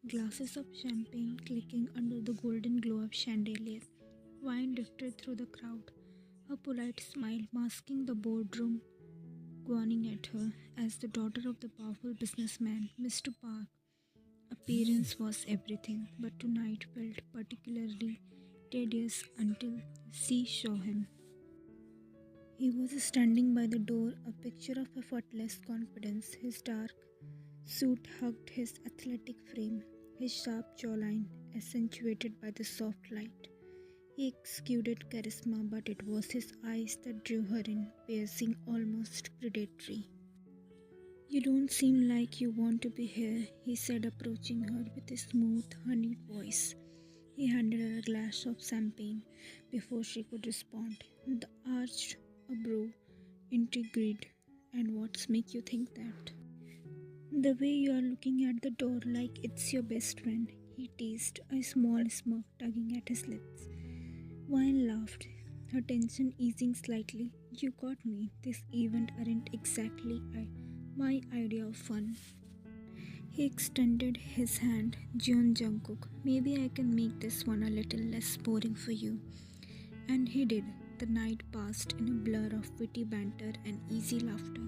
Glasses of champagne clicking under the golden glow of chandelier. Wine drifted through the crowd, a polite smile masking the boardroom grinning at her as the daughter of the powerful businessman, Mr. Park. Appearance was everything, but tonight felt particularly tedious until she saw him. He was standing by the door, a picture of effortless confidence. His dark suit hugged his athletic frame, his sharp jawline accentuated by the soft light. He exuded charisma, but it was his eyes that drew her in, piercing, almost predatory. You don't seem like you want to be here, he said, approaching her with a smooth, honeyed voice. He handed her a glass of champagne before she could respond. The arched brow intrigued. And what's make you think that? The way you are looking at the door like it's your best friend, he teased, a small smirk tugging at his lips. Wine laughed, her tension easing slightly. You got me. This event aren't exactly my idea of fun. He extended his hand. Jeon Jungkook, maybe I can make this one a little less boring for you. And he did. The night passed in a blur of witty banter and easy laughter.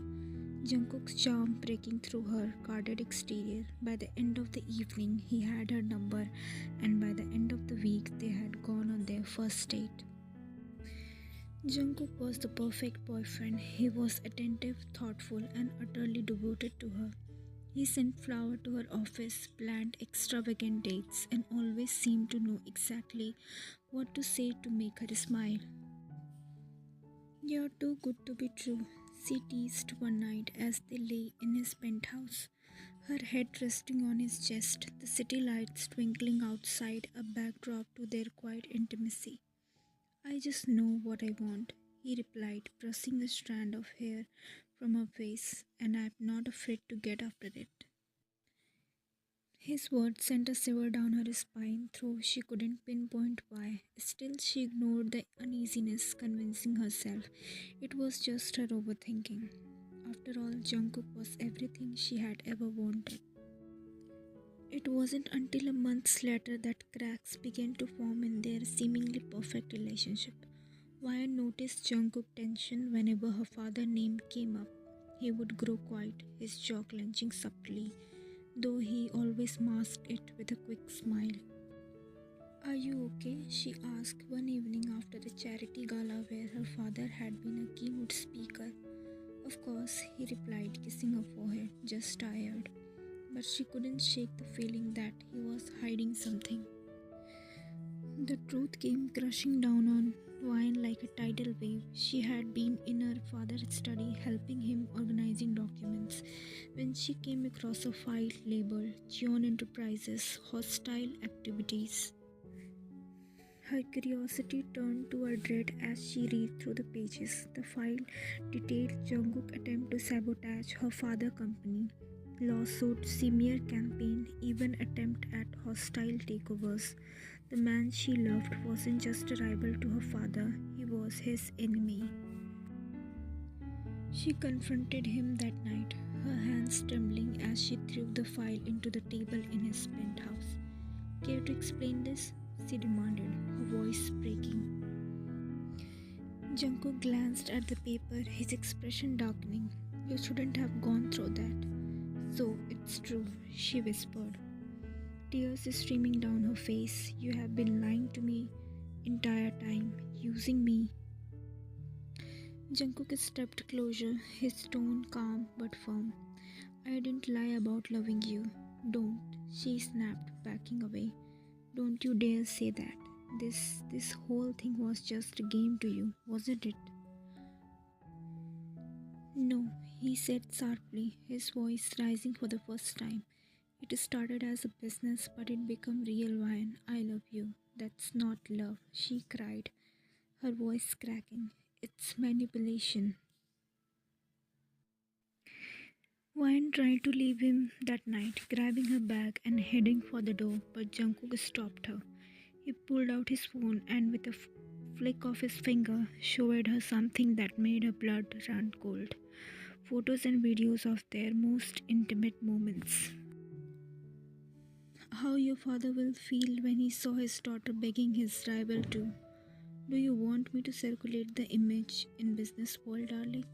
Jungkook's charm breaking through her guarded exterior. By the end of the evening, he had her number, and by the end of the week, they had gone on their first date. Jungkook was the perfect boyfriend. He was attentive, thoughtful, and utterly devoted to her. He sent flowers to her office, planned extravagant dates, and always seemed to know exactly what to say to make her smile. You're too good to be true, she teased one night as they lay in his penthouse, her head resting on his chest, the city lights twinkling outside, a backdrop to their quiet intimacy. I just know what I want, he replied, brushing a strand of hair from her face, and I'm not afraid to get after it. His words sent a shiver down her spine, though she couldn't pinpoint why. Still, she ignored the uneasiness, convincing herself it was just her overthinking. After all, Jungkook was everything she had ever wanted. It wasn't until a month later that cracks began to form in their seemingly perfect relationship. Wyan noticed Jungkook's tension whenever her father's name came up. He would grow quiet, his jaw clenching subtly, though he always masked it with a quick smile. Are you okay? She asked one evening after the charity gala where her father had been a keynote speaker. Of course, he replied, kissing her forehead, just tired. But she couldn't shake the feeling that he was hiding something. The truth came crushing down on Wine like a tidal wave. She had been in her father's study helping him organizing documents when she came across a file labeled John Enterprises Hostile Activities. Her curiosity turned to a dread as she read through the pages. The file detailed Jungkook's attempt to sabotage her father's company, lawsuit, smear campaign, even attempt at hostile takeovers. The man she loved wasn't just a rival to her father, he was his enemy. She confronted him that night, her hands trembling as she threw the file into the table in his penthouse. Care to explain this? She demanded, her voice breaking. Jungkook glanced at the paper, his expression darkening. You shouldn't have gone through that. So, it's true, she whispered, tears streaming down her face. You have been lying to me entire time, using me. Jungkook stepped closer, his tone calm but firm. I didn't lie about loving you. Don't, she snapped, backing away. Don't you dare say that. This whole thing was just a game to you, wasn't it? No, he said sharply, his voice rising for the first time. It started as a business, but it became real wine. I love you. That's not love, she cried, her voice cracking. It's manipulation. Wine tried to leave him that night, grabbing her bag and heading for the door, but Jungkook stopped her. He pulled out his phone and with a flick of his finger showed her something that made her blood run cold. Photos and videos of their most intimate moments. How your father will feel when he saw his daughter begging his rival to. Do you want me to circulate the image in business world, darling?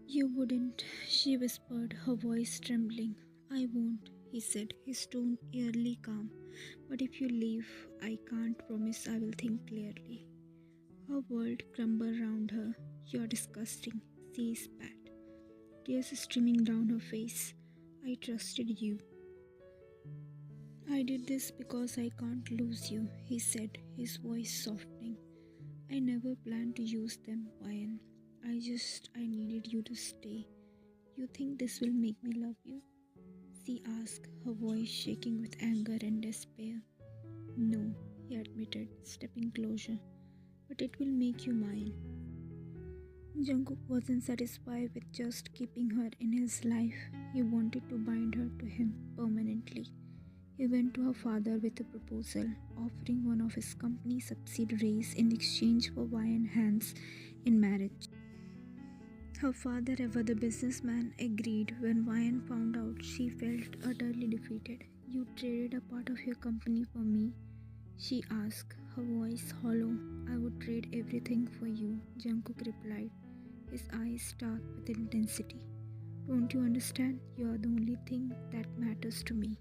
You wouldn't, she whispered, her voice trembling. I won't, he said, his tone eerily calm. But if you leave, I can't promise I will think clearly. Her world crumbled round her. You're disgusting, she spat, tears streaming down her face. I trusted you. I did this because I can't lose you, he said, his voice softening. I never planned to use them, Ryan. I needed you to stay. You think this will make me love you? She asked, her voice shaking with anger and despair. No, he admitted, stepping closer. But it will make you mine. Jungkook wasn't satisfied with just keeping her in his life. He wanted to bind her to him permanently. He went to her father with a proposal, offering one of his company subsidiaries in exchange for Ryan hands in marriage. Her father, ever the businessman, agreed. When Ryan found out, she felt utterly defeated. You traded a part of your company for me? She asked, her voice hollow. I would trade everything for you, Jungkook replied, his eyes dark with intensity. Don't you understand? You are the only thing that matters to me.